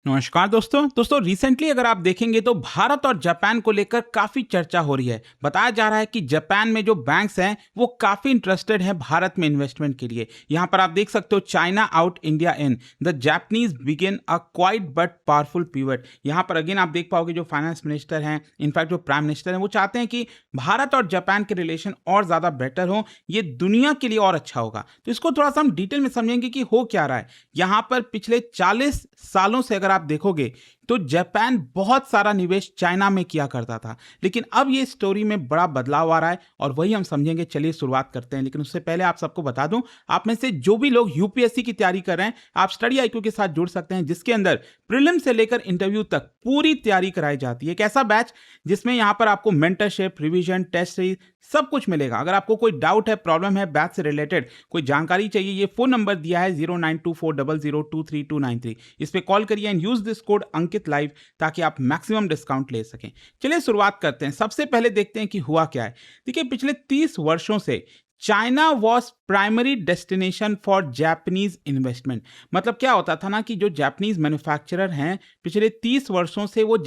नमस्कार दोस्तों रिसेंटली अगर आप देखेंगे तो भारत और जापान को लेकर काफी चर्चा हो रही है। बताया जा रहा है कि जापान में जो बैंक्स हैं वो काफी इंटरेस्टेड हैं भारत में इन्वेस्टमेंट के लिए। यहाँ पर आप देख सकते हो, China out India in, the Japanese begin a quite but powerful pivot. यहाँ पर अगेन आप देख पाओगे जो फाइनेंस मिनिस्टर हैं, इनफैक्ट जो प्राइम मिनिस्टर हैं, वो चाहते हैं कि भारत और जापान के रिलेशन और ज्यादा बेटर हो, ये दुनिया के लिए और अच्छा होगा। तो इसको थोड़ा सा हम डिटेल में समझेंगे कि हो क्या रहा है। यहाँ पर पिछले 40 सालों से अगर आप देखोगे तो जापान बहुत सारा निवेश चाइना में किया करता था, लेकिन अब ये स्टोरी में बड़ा बदलाव आ रहा है और वही हम समझेंगे। चलिए शुरुआत करते हैं, लेकिन उससे पहले आप सबको बता दूं, आप में से जो भी लोग यूपीएससी की तैयारी कर रहे हैं, आप स्टडी आईक्यू के साथ जुड़ सकते हैं, जिसके अंदर प्रीलिम से लेकर इंटरव्यू तक पूरी तैयारी कराई जाती है। एक ऐसा बैच जिसमें यहां पर आपको मेंटरशिप, रिवीजन, टेस्ट सीरीज सब कुछ मिलेगा। अगर आपको कोई डाउट है, प्रॉब्लम है, बैच से रिलेटेड कोई जानकारी चाहिए, ये फोन नंबर दिया है 092400233293, इस पे कॉल करिए and use this code Ankit live ताकि आप मैक्सिमम डिस्काउंट ले सकें। चलिए शुरुआत करते हैं। सबसे पहले देखते हैं कि हुआ क्या है। देखिए, पिछले 30 वर्षों से China was primary destination for Japanese investment. मतलब क्या होता था ना कि जो जापानीज मैन्युफैक्चरर हैं, पिछले 30 वर्षों से वो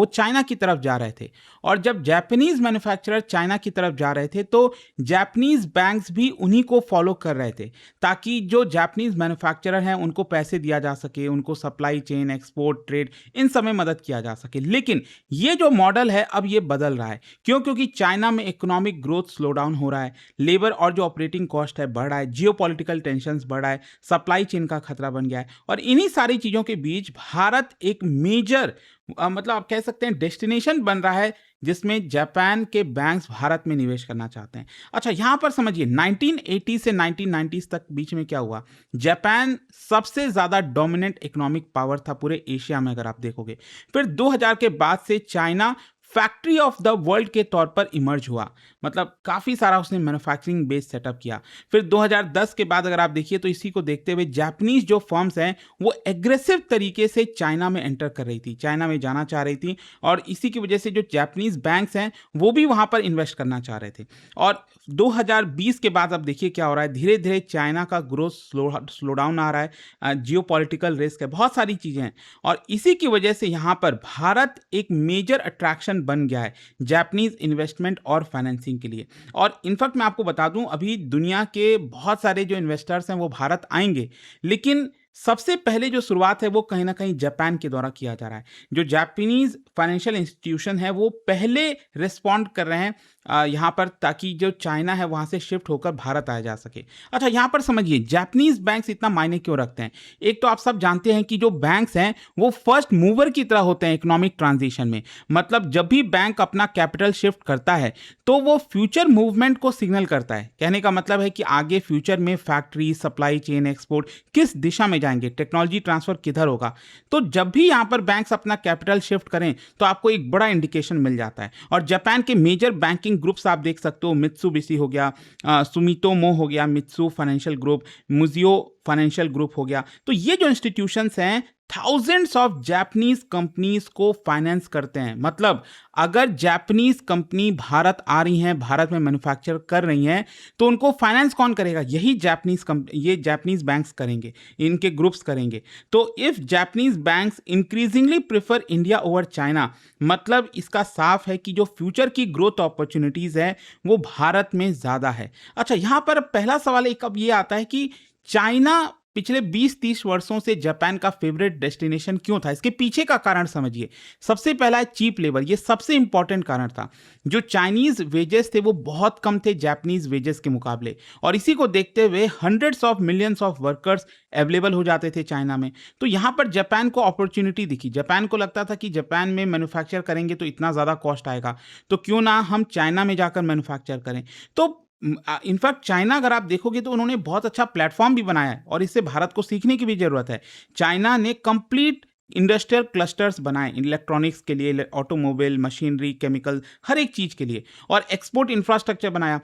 चाइना की तरफ जा रहे थे, और जब जापानीज मैन्युफैक्चरर चाइना की तरफ जा रहे थे तो जापानीज बैंक्स भी उन्हीं को फॉलो कर रहे थे, ताकि जो जापानीज मैन्युफैक्चरर हैं उनको पैसे दिया जा सके, उनको सप्लाई चेन, एक्सपोर्ट, ट्रेड, इन सब में मदद किया जा सके। लेकिन ये जो मॉडल है अब ये बदल रहा है। क्यों? क्योंकि चाइना में इकोनॉमिक ग्रोथ स्लो डाउन हो रहा है, लेबर और जो ऑपरेटिंग कॉस्ट है बढ़ रहा है, जियोपॉलिटिकल टेंशंस बढ़ रहा है, सप्लाई चेन का खतरा बन गया है, और इन्हीं सारी चीजों के बीच भारत एक मेजर मतलब आप कह सकते हैं डेस्टिनेशन बन रहा है, जिसमें जापान के बैंक्स भारत में निवेश करना चाहते हैं। अच्छा, यहां पर समझिए 1980 से 1990 तक बीच में क्या हुआ। जापान सबसे ज्यादा डोमिनेंट इकोनॉमिक पावर था पूरे एशिया में, अगर आप देखोगे। फिर 2000 के बाद से China factory of the world के तौर पर इमर्ज हुआ, मतलब काफी सारा उसने मैन्युफैक्चरिंग बेस सेटअप किया। फिर 2010 के बाद अगर आप देखिए तो इसी को देखते हुए जापानीज जो फर्म्स हैं वो एग्रेसिव तरीके से चाइना में एंटर कर रही थी, चाइना में जाना चाह रही थी, और इसी की वजह से जो जापानीज बैंक्स हैं वो भी वहां पर इन्वेस्ट करना चाह रहे थे। और 2020 के बाद अब देखिए क्या हो रहा है, धीरे धीरे चाइना का ग्रोथ स्लो डाउन आ रहा है, जियोपॉलिटिकल रिस्क है, बहुत सारी चीजें हैं, और इसी की वजह से यहां पर भारत एक मेजर अट्रैक्शन बन गया है जापानीज इन्वेस्टमेंट और फाइनेंसिंग के लिए। और इनफैक्ट मैं आपको बता दूं, अभी दुनिया के बहुत सारे जो इन्वेस्टर्स हैं वो भारत आएंगे, लेकिन सबसे पहले जो शुरुआत है वो कहीं ना कहीं जापान के द्वारा किया जा रहा है। जो जापानीज फाइनेंशियल इंस्टीट्यूशन है वो पहले रिस्पॉन्ड कर रहे हैं यहाँ पर, ताकि जो चाइना है वहां से शिफ्ट होकर भारत आया जा सके। अच्छा, यहाँ पर समझिए जापानीज बैंक्स इतना मायने क्यों रखते हैं। एक तो आप सब जानते हैं कि जो बैंक्स हैं वो फर्स्ट मूवर की तरह होते हैं इकोनॉमिक ट्रांजिशन में। मतलब जब भी बैंक अपना कैपिटल शिफ्ट करता है तो वो फ्यूचर मूवमेंट को सिग्नल करता है। कहने का मतलब है कि आगे फ्यूचर में फैक्ट्री, सप्लाई चेन, एक्सपोर्ट किस दिशा में जाएंगे, टेक्नोलॉजी ट्रांसफर किधर होगा। तो जब भी यहाँ पर बैंक्स अपना कैपिटल शिफ्ट करें तो आपको एक बड़ा इंडिकेशन मिल जाता है। और जापान के मेजर बैंकिंग ग्रुप्स आप देख सकते हो, मित्सुबिशी हो गया, सुमितोमो हो गया, मित्सु फाइनेंशियल ग्रुप, मुजियो फाइनेंशियल ग्रुप हो गया। तो ये जो इंस्टीट्यूशंस हैं थाउजेंड्स ऑफ जापानीज कंपनीज को फाइनेंस करते हैं। मतलब अगर जापानीज कंपनी भारत आ रही हैं, भारत में मैन्युफैक्चर कर रही हैं, तो उनको फाइनेंस कौन करेगा? यही ये जापानीज बैंक्स करेंगे, इनके ग्रुप्स करेंगे। तो if Japanese banks increasingly prefer India over China, मतलब इसका साफ है कि जो फ्यूचर की ग्रोथ अपॉर्चुनिटीज है वो भारत में ज्यादा है। अच्छा, यहां पर पहला सवाल एक अब ये आता है कि चाइना पिछले 20-30 वर्षों से जापान का फेवरेट डेस्टिनेशन क्यों था? इसके पीछे का कारण समझिए। सबसे पहला है चीप लेबर, ये सबसे इंपॉर्टेंट कारण था। जो चाइनीज वेजेस थे वो बहुत कम थे जापानीज वेजेस के मुकाबले, और इसी को देखते हुए hundreds of millions of workers available हो जाते थे चाइना में। तो यहां पर जापान को अपॉर्चुनिटी दिखी। जापान को लगता था कि जापान में मैन्युफैक्चर करेंगे तो इतना ज्यादा कॉस्ट आएगा, तो क्यों ना हम चाइना में जाकर मैन्युफैक्चर करें। तो इनफैक्ट चाइना अगर आप देखोगे तो उन्होंने बहुत अच्छा प्लेटफॉर्म भी बनाया है, और इससे भारत को सीखने की भी जरूरत है। चाइना ने कंप्लीट इंडस्ट्रियल क्लस्टर्स बनाए इलेक्ट्रॉनिक्स के लिए, ऑटोमोबाइल, मशीनरी, केमिकल, हर एक चीज के लिए, और एक्सपोर्ट इंफ्रास्ट्रक्चर बनाया।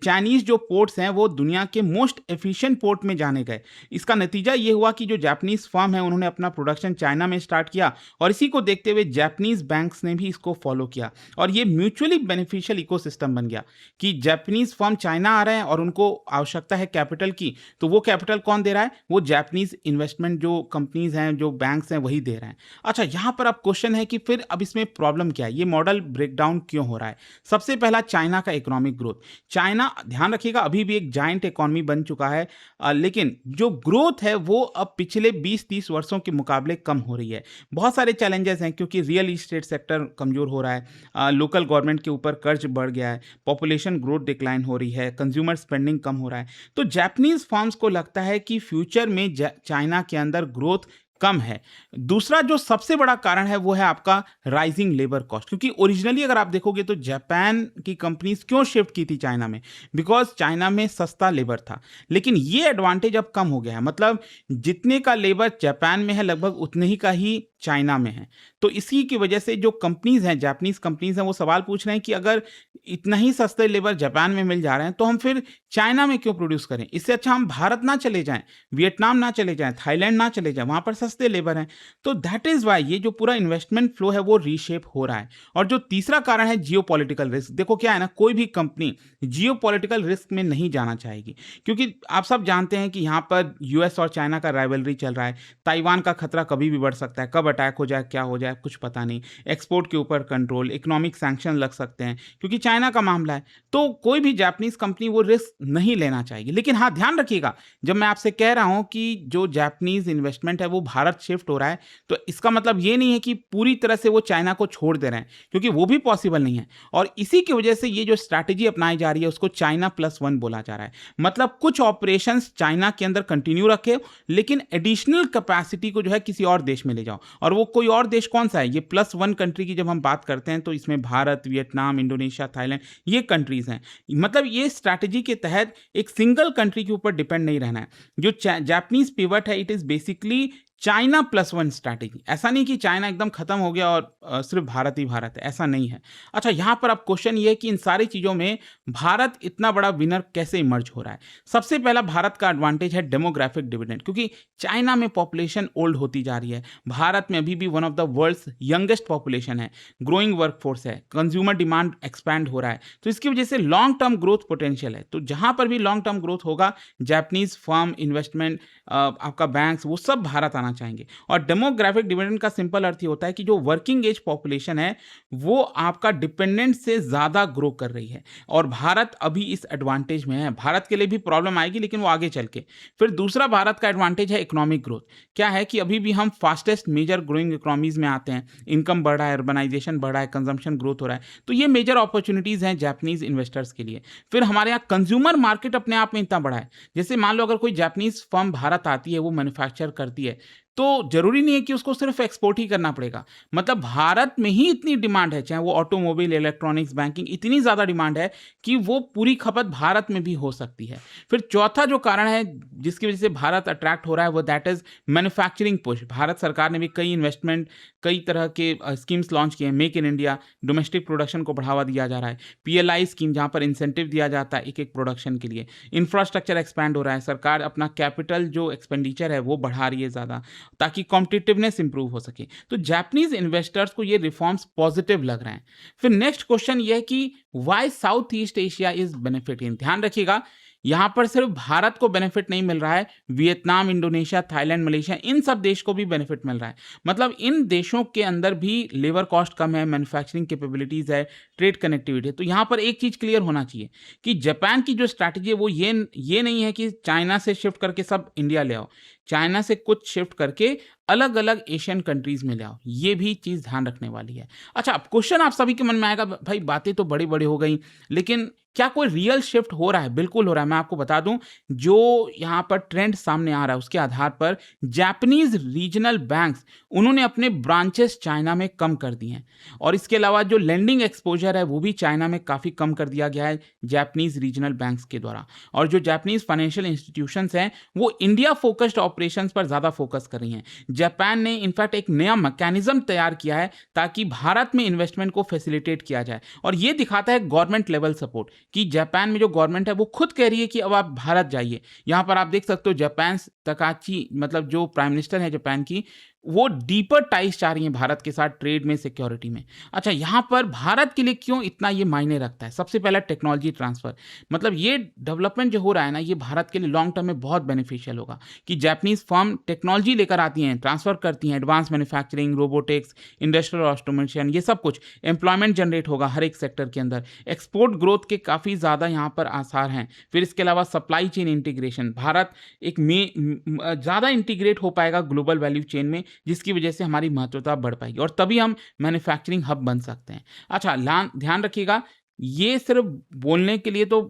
चाइनीज जो पोर्ट्स हैं वो दुनिया के मोस्ट एफिशिएंट पोर्ट में जाने गए। इसका नतीजा ये हुआ कि जो जापानीज फर्म है उन्होंने अपना प्रोडक्शन चाइना में स्टार्ट किया, और इसी को देखते हुए जापानीज बैंक्स ने भी इसको फॉलो किया, और ये म्यूचुअली बेनिफिशियल इकोसिस्टम बन गया कि जापानीज फर्म चाइना आ रहे हैं और उनको आवश्यकता है कैपिटल की, तो वो कैपिटल कौन दे रहा है? वो जापानीज इन्वेस्टमेंट जो कंपनीज हैं, जो बैंक्स हैं, वही दे रहे हैं। अच्छा, यहाँ पर अब क्वेश्चन है कि फिर अब इसमें प्रॉब्लम क्या है, ये मॉडल ब्रेकडाउन क्यों हो रहा है? सबसे पहला, चाइना का इकोनॉमिक ग्रोथ। चाइना, ध्यान रखिएगा, अभी भी एक जायंट इकोनॉमी बन चुका है, लेकिन जो ग्रोथ है वो अब पिछले 20-30 वर्षों के मुकाबले कम हो रही है। बहुत सारे चैलेंजेस हैं, क्योंकि रियल इस्टेट सेक्टर कमजोर हो रहा है, लोकल गवर्नमेंट के ऊपर कर्ज बढ़ गया है, पॉपुलेशन ग्रोथ डिक्लाइन हो रही है, कंज्यूमर स्पेंडिंग कम हो रहा है। तो जापानीज फर्म्स को लगता है कि फ्यूचर में चाइना के अंदर ग्रोथ कम है। दूसरा जो सबसे बड़ा कारण है वो है आपका राइजिंग लेबर कॉस्ट, क्योंकि ओरिजिनली अगर आप देखोगे तो जापान की कंपनीज क्यों शिफ्ट की थी चाइना में, बिकॉज चाइना में सस्ता लेबर था। लेकिन ये एडवांटेज अब कम हो गया है, मतलब जितने का लेबर जापान में है लगभग उतने ही का ही चाइना में है। तो इसी की वजह से जो कंपनीज हैं, जापानीज कंपनीज हैं, वो सवाल पूछ रहे हैं कि अगर इतना ही सस्ते लेबर जापान में मिल जा रहे हैं तो हम फिर चाइना में क्यों प्रोड्यूस करें? इससे अच्छा हम भारत ना चले जाएं, वियतनाम ना चले जाएं, थाईलैंड ना चले जाएं, वहां पर सस्ते लेबर हैं। तो दैट इज वाई ये जो पूरा इन्वेस्टमेंट फ्लो है वो रीशेप हो रहा है। और जो तीसरा कारण है जियोपॉलिटिकल रिस्क। देखो क्या है ना, कोई भी कंपनी जियोपॉलिटिकल रिस्क में नहीं जाना चाहेगी, क्योंकि आप सब जानते हैं कि यहाँ पर यूएस और चाइना का राइवलरी चल रहा है। ताइवान का खतरा कभी भी बढ़ सकता है, कब अटैक हो जाए, क्या हो जाए, कुछ पता नहीं। एक्सपोर्ट के ऊपर कंट्रोल, इकोनॉमिक सैंक्शन लग सकते हैं, क्योंकि चाइना का मामला है। तो कोई भी जापानीज कंपनी वो रिस्क नहीं लेना चाहेगी। लेकिन हाँ, ध्यान रखिएगा, जब मैं आपसे कह रहा हूं कि जो जापानीज इन्वेस्टमेंट है वो भारत शिफ्ट हो रहा है, तो इसका मतलब ये नहीं है कि पूरी तरह से वो चाइना को छोड़ दे रहे हैं, क्योंकि वो भी पॉसिबल नहीं है। और इसी की वजह से ये जो स्ट्रैटेजी अपनाई जा रही है उसको चाइना +1 बोला जा रहा है। मतलब कुछ ऑपरेशंस चाइना के अंदर कंटिन्यू रखे, लेकिन एडिशनल कैपेसिटी को जो है किसी और देश में ले जाओ। और वो कोई और देश कौन सा है? ये +1 कंट्री की जब हम बात करते हैं तो इसमें भारत, वियतनाम, इंडोनेशिया, थाईलैंड, ये कंट्रीज हैं। मतलब ये स्ट्रैटेजी के तहत एक सिंगल कंट्री के ऊपर डिपेंड नहीं रहना है। जो जापानीज पिवट है, it is basically China +1 strategy. ऐसा नहीं कि चाइना एकदम खत्म हो गया और सिर्फ भारत ही भारत है, ऐसा नहीं है। अच्छा, यहां पर अब क्वेश्चन ये है कि इन सारी चीजों में भारत इतना बड़ा विनर कैसे इमर्ज हो रहा है? सबसे पहला भारत का एडवांटेज है डेमोग्राफिक डिविडेंड, क्योंकि चाइना में पॉपुलेशन ओल्ड होती जा रही है, भारत में अभी भी one of the world's youngest population है, ग्रोइंग वर्कफोर्स है, कंज्यूमर डिमांड एक्सपैंड हो रहा है। तो इसकी वजह से लॉन्ग टर्म ग्रोथ पोटेंशियल है। तो जहां पर भी लॉन्ग टर्म ग्रोथ होगा, जापानीज फर्म, इन्वेस्टमेंट, आपका बैंक्स, वो सब भारत आना चाहेंगे। और डेमोग्राफिक डिविडेंड का सिंपल अर्थ ही होता है कि जो वर्किंग एज पॉपुलेशन है वो आपका डिपेंडेंट से ज्यादा ग्रो कर रही है, और भारत अभी इस एडवांटेज में है। भारत के लिए भी प्रॉब्लम आएगी, लेकिन वो आगे चल के। फिर दूसरा भारत का एडवांटेज है इकोनॉमिक ग्रोथ। क्या है कि अभी भी हम फास्टेस्ट मेजर ग्रोइंग इकोनॉमीज में आते हैं, इनकम बढ़ रहा है, अर्बनाइजेशन बढ़ रहा है, कंजम्पशन ग्रोथ हो रहा है। तो ये मेजर अपॉर्चुनिटीज हैं जापानीज इन्वेस्टर्स के लिए। फिर हमारे यहाँ कंज्यूमर मार्केट अपने आप में इतना बड़ा है, जैसे मान लो अगर कोई जापानीज फर्म भारत आती है, वो मैन्युफैक्चर करती है, तो जरूरी नहीं है कि उसको सिर्फ एक्सपोर्ट ही करना पड़ेगा। मतलब भारत में ही इतनी डिमांड है, चाहे वो ऑटोमोबाइल, इलेक्ट्रॉनिक्स, बैंकिंग, इतनी ज्यादा डिमांड है कि वो पूरी खपत भारत में भी हो सकती है। फिर चौथा जो कारण है जिसकी वजह से भारत अट्रैक्ट हो रहा है, वो that is manufacturing push. Bharat सरकार ने भी कई इन्वेस्टमेंट, कई तरह के स्कीम्स लॉन्च किए हैं। Make in India, domestic production को बढ़ावा दिया जा रहा है। PLI स्कीम, जहां पर इंसेंटिव दिया जाता है एक एक प्रोडक्शन के लिए। इंफ्रास्ट्रक्चर एक्सपैंड हो रहा है, सरकार अपना कैपिटल जो एक्सपेंडिचर है वो बढ़ा रही है ज्यादा, ताकि कॉम्पिटिटिवनेस इंप्रूव हो सके। तो जापानीज इन्वेस्टर्स को ये रिफॉर्म्स पॉजिटिव लग रहे हैं। फिर नेक्स्ट क्वेश्चन ये है कि why south east Asia is benefiting. ध्यान रखिएगा, यहां पर सिर्फ भारत को बेनिफिट नहीं मिल रहा है, वियतनाम, इंडोनेशिया, थाईलैंड, मलेशिया, इन सब देश को भी बेनिफिट मिल रहा है। मतलब इन देशों के अंदर भी लेबर कॉस्ट कम है, मैन्युफैक्चरिंग कैपेबिलिटीज है, ट्रेड कनेक्टिविटी है। तो यहां पर एक चीज क्लियर होना चाहिए कि जापान की जो स्ट्रैटेजी है वो ये नहीं है कि चाइना से शिफ्ट करके सब इंडिया ले आओ, चाइना से कुछ शिफ्ट करके अलग अलग एशियन कंट्रीज में ले आओ। ये भी चीज ध्यान रखने वाली है। अच्छा, अब क्वेश्चन आप सभी के मन में आएगा, भाई बातें तो बड़ी बड़ी हो गई, लेकिन क्या कोई रियल शिफ्ट हो रहा है? बिल्कुल हो रहा है। मैं आपको बता दूं, जो यहां पर ट्रेंड सामने आ रहा है उसके आधार पर जापानीज रीजनल बैंक्स, उन्होंने अपने ब्रांचेस चाइना में कम कर दिए हैं। और इसके अलावा जो लेंडिंग एक्सपोजर है वो भी चाइना में काफी कम कर दिया गया है जापानीज रीजनल बैंक्स के द्वारा। और जो जापानीज फाइनेंशियल इंस्टीट्यूशंस हैं वो इंडिया फोकस्ड ऑपरेशंस पर ज्यादा फोकस कर रही हैं। जापान ने इनफैक्ट एक नया मैकेनिज्म तैयार किया है ताकि भारत में इन्वेस्टमेंट को फैसिलिटेट किया जाए। और ये दिखाता है गवर्नमेंट लेवल सपोर्ट कि जापान में जो गवर्नमेंट है वो खुद कह रही है कि अब आप भारत जाइए। यहां पर आप देख सकते हो जापान तकाची, मतलब जो प्राइम मिनिस्टर है जापान की, वो डीपर टाइज चाह रही हैं भारत के साथ ट्रेड में, सिक्योरिटी में। अच्छा, यहाँ पर भारत के लिए क्यों इतना ये मायने रखता है? सबसे पहला टेक्नोलॉजी ट्रांसफ़र, मतलब ये डेवलपमेंट जो हो रहा है ना, ये भारत के लिए लॉन्ग टर्म में बहुत बेनिफिशियल होगा कि जापानीज़ फर्म टेक्नोलॉजी लेकर आती हैं, ट्रांसफ़र करती हैं, advance manufacturing, robotics, industrial automation, ये सब कुछ, एम्प्लॉयमेंट जनरेट होगा हर एक सेक्टर के अंदर, एक्सपोर्ट ग्रोथ के काफ़ी ज़्यादा यहाँ पर आसार हैं। फिर इसके अलावा सप्लाई चेन इंटीग्रेशन, भारत एक ज़्यादा इंटीग्रेट हो पाएगा ग्लोबल वैल्यू चेन में, जिसकी वजह से हमारी महत्वता बढ़ पाएगी और तभी हम मैन्युफैक्चरिंग हब बन सकते हैं। अच्छा, ध्यान रखिएगा, ये सिर्फ बोलने के लिए तो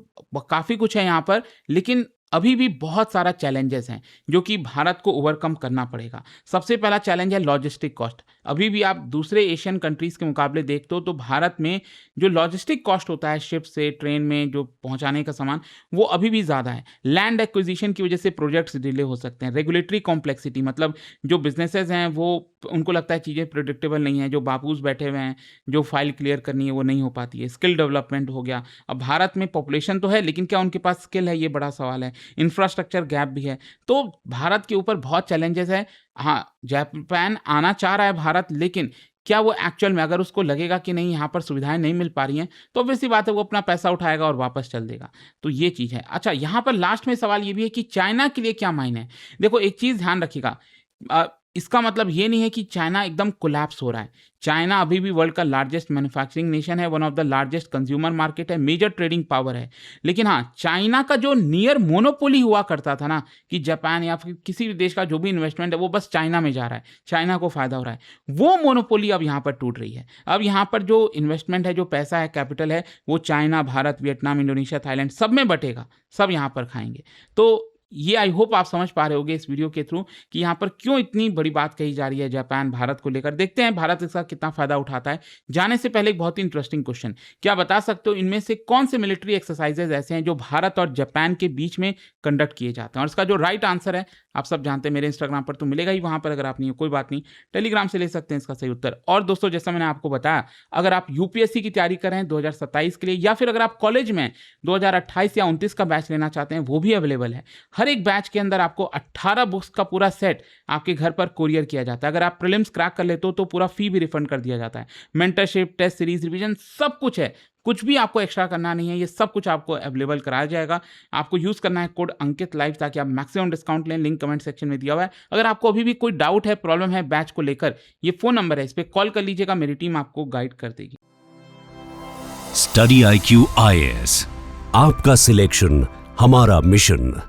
काफ़ी कुछ है यहाँ पर, लेकिन अभी भी बहुत सारा चैलेंजेस हैं जो कि भारत को ओवरकम करना पड़ेगा। सबसे पहला चैलेंज है लॉजिस्टिक कॉस्ट। अभी भी आप दूसरे एशियन कंट्रीज़ के मुकाबले देखते हो तो भारत में जो लॉजिस्टिक कॉस्ट होता है शिप से, ट्रेन में जो पहुंचाने का सामान, वो अभी भी ज़्यादा है। लैंड एक्विजिशन की वजह से प्रोजेक्ट्स डिले हो सकते हैं। रेगुलेटरी कॉम्प्लेक्सिटी, मतलब जो बिजनेसेस हैं वो, उनको लगता है चीज़ें प्रिडिक्टेबल नहीं है, जो बाबूस बैठे हुए हैं, जो फाइल क्लियर करनी है वो नहीं हो पाती है। स्किल डेवलपमेंट हो गया, अब भारत में पॉपुलेशन तो है लेकिन क्या उनके पास स्किल है, ये बड़ा सवाल है। इंफ्रास्ट्रक्चर गैप भी है, तो भारत के ऊपर बहुत चैलेंजेस है। हाँ, जापान आना चाह रहा है भारत, लेकिन क्या वो एक्चुअल में, अगर उसको लगेगा कि नहीं यहाँ पर सुविधाएं नहीं मिल पा रही हैं, तो ऑब्वियसली बात है वो अपना पैसा उठाएगा और वापस चल देगा। तो ये चीज़ है। अच्छा, यहाँ पर लास्ट में सवाल ये भी है कि चाइना के लिए क्या मायने है। देखो, एक चीज़ ध्यान रखिएगा, इसका मतलब ये नहीं है कि चाइना एकदम कोलैप्स हो रहा है। चाइना अभी भी वर्ल्ड का लार्जेस्ट मैन्युफैक्चरिंग नेशन है, one of the largest consumer market है, मेजर ट्रेडिंग पावर है। लेकिन हाँ, चाइना का जो नियर मोनोपोली हुआ करता था ना, कि जापान या फिर किसी भी देश का जो भी इन्वेस्टमेंट है वो बस चाइना में जा रहा है, चाइना को फायदा हो रहा है, वो मोनोपोली अब यहाँ पर टूट रही है। अब यहाँ पर जो इन्वेस्टमेंट है, जो पैसा है, कैपिटल है, वो China, Bharat, Vietnam, Indonesia, Thailand सब में बटेगा, सब यहाँ पर खाएंगे। तो ये आई होप आप समझ पा रहे होंगे इस वीडियो के थ्रू कि यहाँ पर क्यों इतनी बड़ी बात कही जा रही है जापान भारत को लेकर। देखते हैं भारत इसका कितना फायदा उठाता है। जाने से पहले एक बहुत ही इंटरेस्टिंग क्वेश्चन, क्या बता सकते हो इनमें से कौन से मिलिट्री एक्सरसाइजेज ऐसे हैं जो भारत और जापान के बीच में कंडक्ट किए जाते हैं? और इसका जो राइट आंसर है आप सब जानते हैं, मेरे इंस्टाग्राम पर तो मिलेगा ही, वहां पर अगर आप नहीं हो कोई बात नहीं, टेलीग्राम से ले सकते हैं इसका सही उत्तर। और दोस्तों, जैसा मैंने आपको बताया, अगर आप यूपीएससी की तैयारी कर रहे हैं 2027 के लिए, या फिर अगर आप कॉलेज में 2028 या 29 का बैच लेना चाहते हैं, वो भी अवेलेबल है। हर एक बैच के अंदर आपको 18 बुक्स का पूरा सेट आपके घर पर कोरियर किया जाता है। अगर आप प्रीलिम्स क्रैक कर लेते हो तो पूरा फी भी रिफंड कर दिया जाता है। मेंटरशिप, टेस्ट सीरीज, रिवीजन सब कुछ है, कुछ भी आपको एक्स्ट्रा करना नहीं है, ये सब कुछ आपको अवेलेबल कराया जाएगा। आपको यूज करना है कोड अंकित लाइव ताकि आप मैक्सिमम डिस्काउंट लें। लिंक कमेंट सेक्शन में दिया हुआ है। अगर आपको अभी भी कोई डाउट है, प्रॉब्लम है बैच को लेकर, ये फोन नंबर है, इस पर कॉल कर लीजिएगा, मेरी टीम आपको गाइड कर देगी। स्टडी IQ IAS, आपका सिलेक्शन हमारा मिशन।